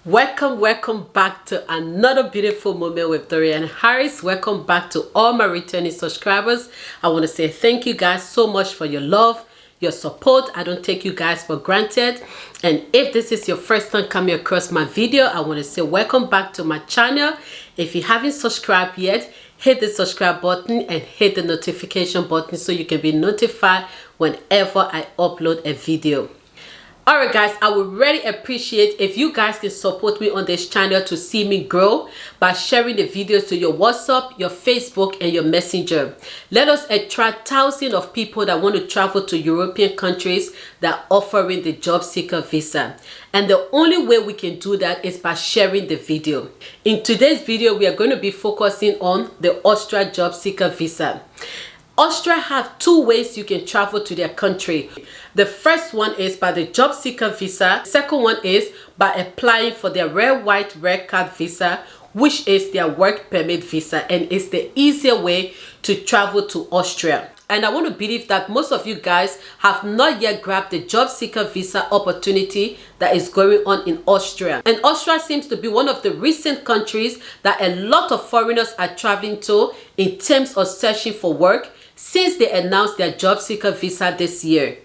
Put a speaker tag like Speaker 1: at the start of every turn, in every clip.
Speaker 1: Welcome back to another beautiful moment with Dorian Harris. Welcome back to all my returning subscribers. I want to say thank you guys so much for your love, your support. I don't take you guys for granted. And if this is your first time coming across my video, I want to say welcome back to my channel. If you haven't subscribed yet, hit the subscribe button and hit the notification button so you can be notified whenever I upload a video. Alright guys, I would really appreciate if you guys can support me on this channel to see me grow by sharing the videos to your WhatsApp, your Facebook and your Messenger. Let us attract thousands of people that want to travel to European countries that are offering the job seeker visa. And the only way we can do that is by sharing the video. In today's video, we are going to be focusing on the Austria job seeker visa. Austria have two ways you can travel to their country. The first one is by the job seeker visa. The second one is by applying for their red, white, red card visa, which is their work permit visa, and it's the easier way to travel to Austria. And I want to believe that most of you guys have not yet grabbed the job seeker visa opportunity that is going on in Austria. And Austria seems to be one of the recent countries that a lot of foreigners are traveling to in terms of searching for work since they announced their job seeker visa this year.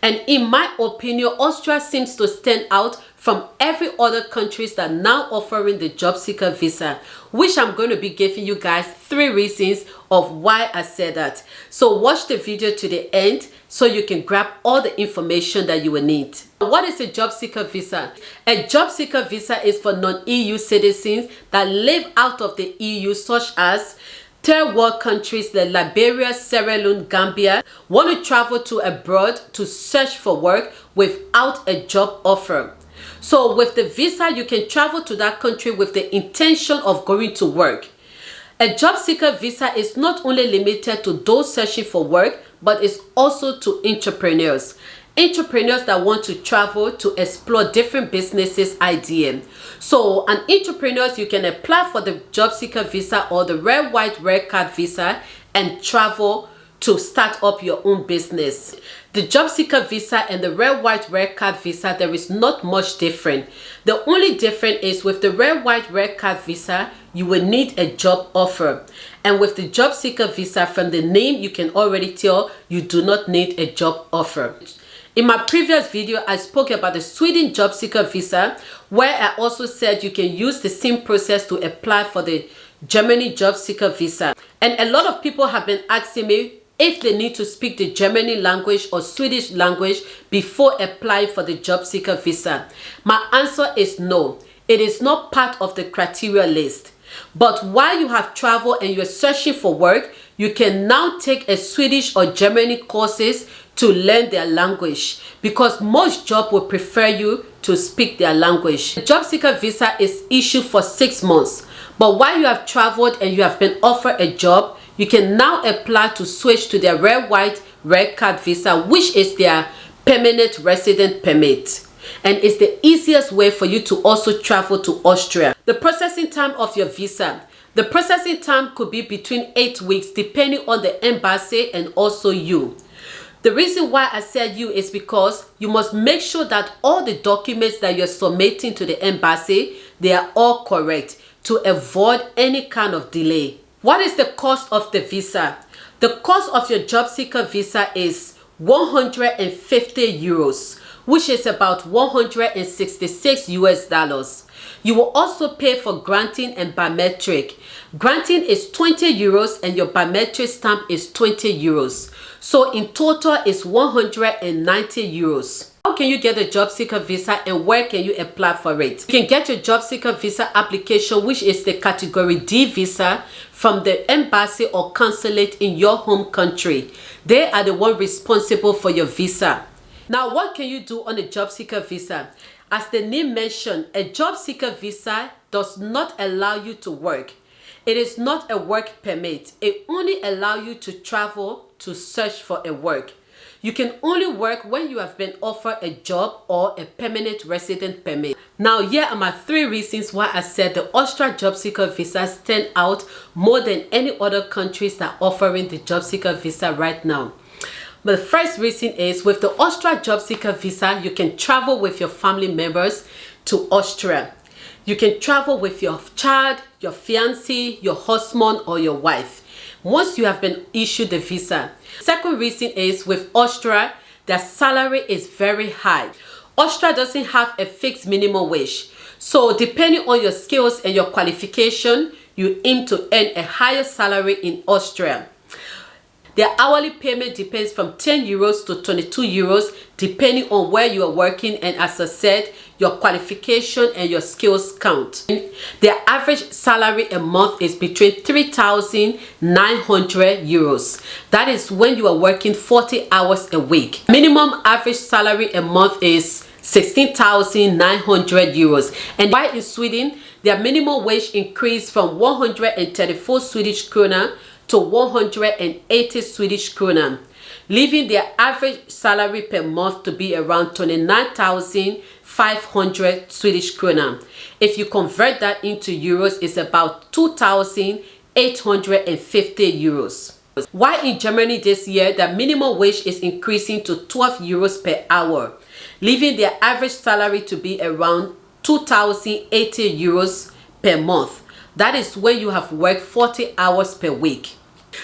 Speaker 1: And in my opinion, Austria seems to stand out from every other countries that are now offering the job seeker visa, which I'm going to be giving you guys 3 reasons of why I said that. So watch the video to the end so you can grab all the information that you will need. What is a job seeker visa? A job seeker visa is for non-EU citizens that live out of the EU, such as third world countries like Liberia, Sierra Leone, Gambia, want to travel to abroad to search for work without a job offer. So with the visa, you can travel to that country with the intention of going to work. A job seeker visa is not only limited to those searching for work, but it's also to entrepreneurs. Entrepreneurs that want to travel to explore different businesses idea. So an entrepreneur, you can apply for the job seeker visa or the red, white, red card visa and travel to start up your own business. The job seeker visa and the red, white, red card visa, there is not much different. The only difference is with the red, white, red card visa, you will need a job offer. And with the job seeker visa, from the name, you can already tell you do not need a job offer. In my previous video, I spoke about the Sweden job seeker visa, where I also said you can use the same process to apply for the Germany job seeker visa. And a lot of people have been asking me if they need to speak the German language or Swedish language before applying for the job seeker visa. My answer is no. It is not part of the criteria list. But while you have traveled and you're searching for work, you can now take a Swedish or German courses to learn their language, because most jobs will prefer you to speak their language. The job seeker visa is issued for 6 months. But while you have traveled and you have been offered a job, you can now apply to switch to their red, white, red card visa, which is their permanent resident permit. And it's the easiest way for you to also travel to Austria. The processing time of your visa. The processing time could be between 8 weeks depending on the embassy and also you. The reason why I said you is because you must make sure that all the documents that you're submitting to the embassy, they are all correct to avoid any kind of delay. What is the cost of the visa? The cost of your job seeker visa is 150 euros, which is about 166 US dollars. You will also pay for granting and biometric. Granting is 20 euros and your biometric stamp is 20 euros. So in total it's 190 euros. How can you get a job seeker visa and where can you apply for it? You can get your job seeker visa application, which is the category D visa, from the embassy or consulate in your home country. They are the one responsible for your visa. Now, what can you do on a job seeker visa? As the name mentioned, a job seeker visa does not allow you to work. It is not a work permit. It only allows you to travel to search for a work. You can only work when you have been offered a job or a permanent resident permit. Now, here are my 3 reasons why I said the Austria job seeker visa stand out more than any other countries that are offering the job seeker visa right now. But the first reason is with the Austria job seeker visa, you can travel with your family members to Austria. You can travel with your child, your fiancé, your husband, or your wife once you have been issued the visa. Second reason is with Austria, their salary is very high. Austria doesn't have a fixed minimum wage. So depending on your skills and your qualification, you aim to earn a higher salary in Austria. Their hourly payment depends from 10 euros to 22 euros depending on where you are working, and as I said, your qualification and your skills count. Their average salary a month is between 3,900 euros. That is when you are working 40 hours a week. Minimum average salary a month is 16,900 euros. And while in Sweden, their minimum wage increased from 134 Swedish krona to 180 Swedish krona, leaving their average salary per month to be around 29,500 Swedish krona. If you convert that into euros, it's about 2,850 euros. While in Germany this year, the minimum wage is increasing to 12 euros per hour, leaving their average salary to be around 2,080 euros per month. That is when you have worked 40 hours per week.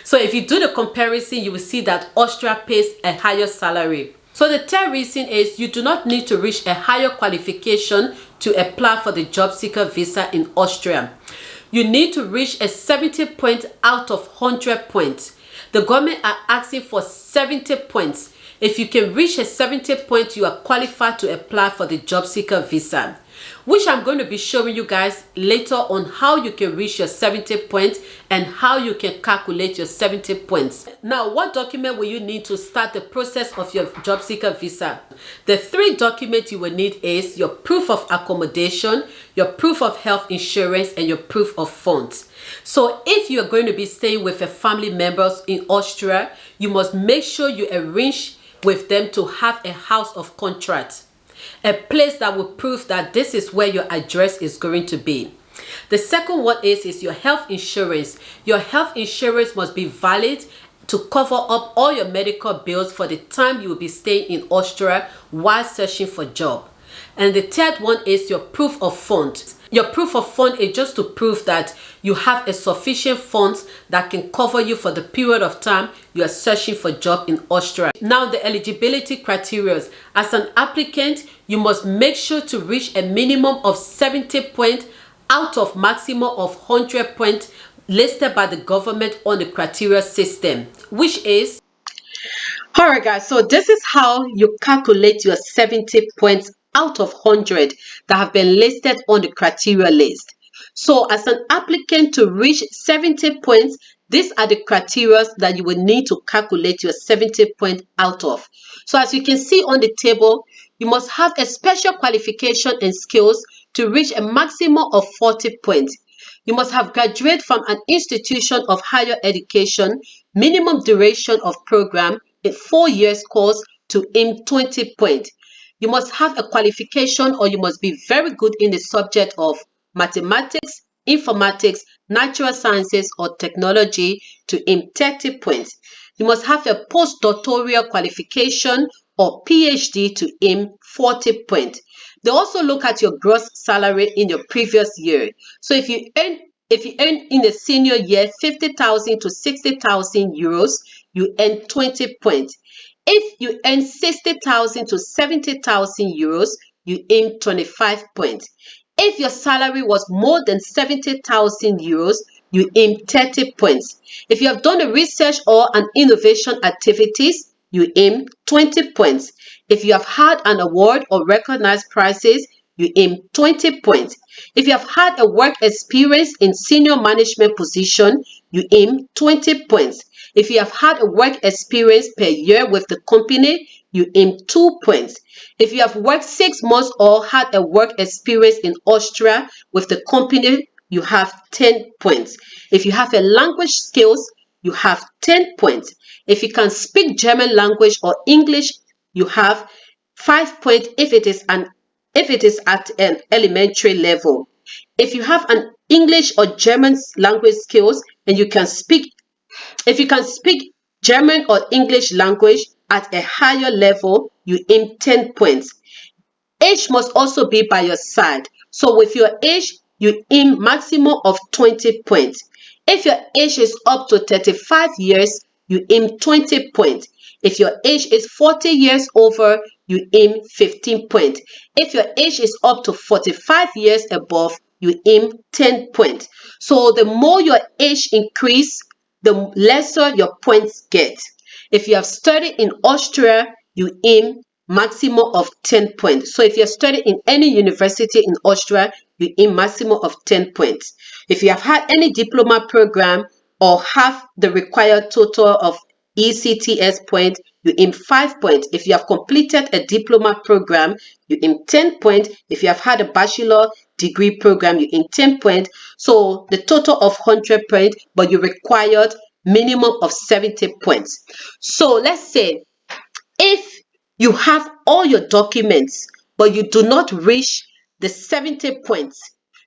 Speaker 1: So if you do the comparison, you will see that Austria pays a higher salary. So the third reason is you do not need to reach a higher qualification to apply for the job seeker visa in Austria. You need to reach a 70 points out of 100 points. The government are asking for 70 points. If you can reach a 70 points, you are qualified to apply for the job seeker visa, which I'm going to be showing you guys later on how you can reach your 70 points and how you can calculate your 70 points. Now, what document will you need to start the process of your job seeker visa? The three documents you will need is your proof of accommodation, your proof of health insurance, and your proof of funds. So if you are going to be staying with a family members in Austria, you must make sure you arrange with them to have a house of contract, a place that will prove that this is where your address is going to be. The second one is your health insurance. Your health insurance must be valid to cover up all your medical bills for the time you will be staying in Austria while searching for a job. And the third one is your proof of fund. Your proof of fund is just to prove that you have a sufficient funds that can cover you for the period of time you are searching for a job in Austria. Now, the eligibility criteria. As an applicant, you must make sure to reach a minimum of 70 points out of maximum of 100 points listed by the government on the criteria system, which is... Alright guys, so this is how you calculate your 70 points out of 100 that have been listed on the criteria list. So as an applicant to reach 70 points, these are the criteria that you will need to calculate your 70 points out of. So as you can see on the table, you must have a special qualification and skills to reach a maximum of 40 points. You must have graduated from an institution of higher education, minimum duration of program, a 4 years course to aim 20 points. You must have a qualification or you must be very good in the subject of mathematics, informatics, natural sciences or technology to aim 30 points. You must have a postdoctoral qualification or PhD to aim 40 points. They also look at your gross salary in your previous year. So if you earn in a senior year 50,000 to 60,000 euros, you earn 20 points. If you earn 60,000 to 70,000 euros, you earn 25 points. If your salary was more than 70,000 euros, you earn 30 points. If you have done a research or an innovation activities, you earn 20 points. If you have had an award or recognized prizes, you earn 20 points. If you have had a work experience in senior management position, you earn 20 points. If you have had a work experience per year with the company, you earn 2 points. If you have worked 6 months or had a work experience in Austria with the company, you have 10 points. If you have a language skills, you have 10 points. If you can speak German language or English, you have 5 points if it is at an elementary level. If you have an English or German language skills and if you can speak German or English language at a higher level, you earn 10 points. Age must also be by your side. So with your age, you aim maximum of 20 points. If your age is up to 35 years, you aim 20 points. If your age is 40 years over, you aim 15 points. If your age is up to 45 years above, you aim 10 points. So the more your age increase, the lesser your points get. If you have studied in Austria, you aim maximum of 10 points. So if you're studying in any university in Austria, you aim maximum of 10 points. If you have had any diploma program or have the required total of ECTS points, you aim 5 points. If you have completed a diploma program, you aim 10 points. If you have had a bachelor degree program, you aim 10 points. So the total of 100 points, but you required minimum of 70 points. So let's say if you have all your documents, but you do not reach the 70 points,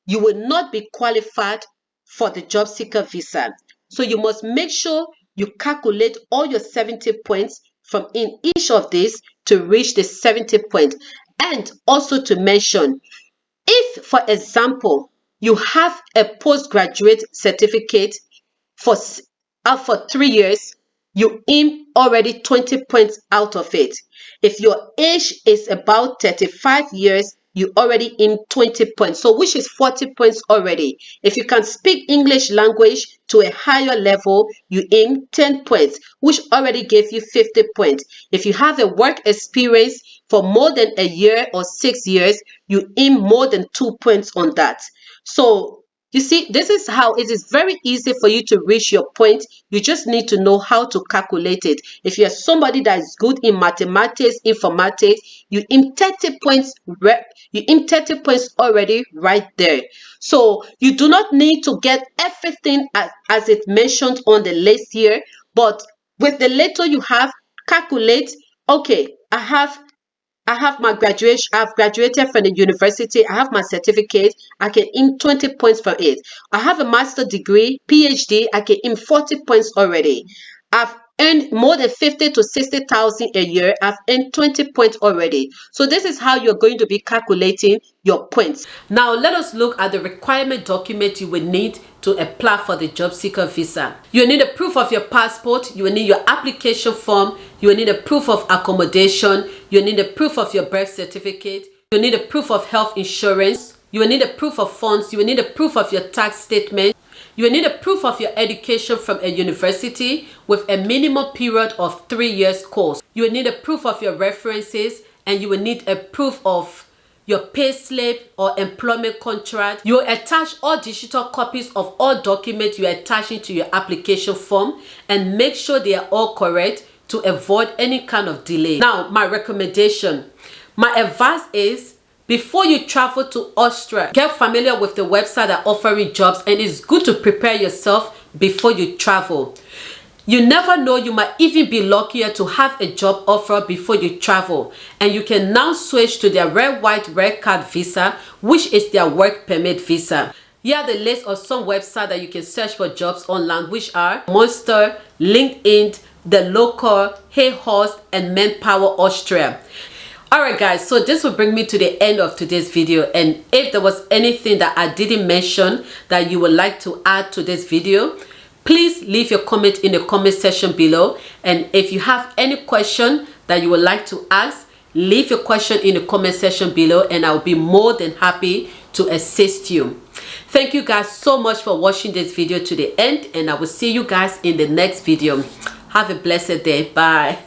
Speaker 1: you will not be qualified for the job seeker visa. So you must make sure you calculate all your 70 points from in each of these to reach the 70 points. And also to mention, if, for example, you have a postgraduate certificate for 3 years, you aim already 20 points out of it. If your age is about 35 years, you already aim 20 points, so which is 40 points already. If you can speak English language to a higher level, you aim 10 points, which already gave you 50 points. If you have a work experience for more than a year or 6 years, you aim more than 2 points on that. So you see, this is how it is very easy for you to reach your point. You just need to know how to calculate it. If you're somebody that is good in mathematics, informatics, you aim 30 points. You aim 30 points already right there. So you do not need to get everything as it mentioned on the list here, but with the little you have, calculate. Okay, I have my graduation. I've graduated from the university. I have my certificate. I can aim 20 points for it. I have a master degree, PhD. I can aim 40 points already. I've earned more than 50 to 60,000 a year. I've earned 20 points already. So this is how you're going to be calculating your points. Now let us look at the requirement document you will need to apply for the job seeker visa. You will need a proof of your passport. You will need your application form. You will need a proof of accommodation. You will need a proof of your birth certificate. You will need a proof of health insurance. You will need a proof of funds. You will need a proof of your tax statement. You will need a proof of your education from a university with a minimum period of 3 years course. You will need a proof of your references, and you will need a proof of your pay slip or employment contract. You will attach all digital copies of all documents you are attaching to your application form, and make sure they are all correct to avoid any kind of delay. Now, my recommendation, my advice is, before you travel to Austria, get familiar with the website that offering jobs, and it's good to prepare yourself before you travel. You never know, you might even be luckier to have a job offer before you travel, and you can now switch to their red card visa, which is their work permit visa. Here are the list of some websites that you can search for jobs online, which are Monster, LinkedIn, The Local, Hey Horse, and Manpower Austria. Alright guys, so this will bring me to the end of today's video, and if there was anything that I didn't mention that you would like to add to this video, please leave your comment in the comment section below. And if you have any question that you would like to ask, leave your question in the comment section below, and I'll be more than happy to assist you. Thank you guys so much for watching this video to the end, and I will see you guys in the next video. Have a blessed day. Bye.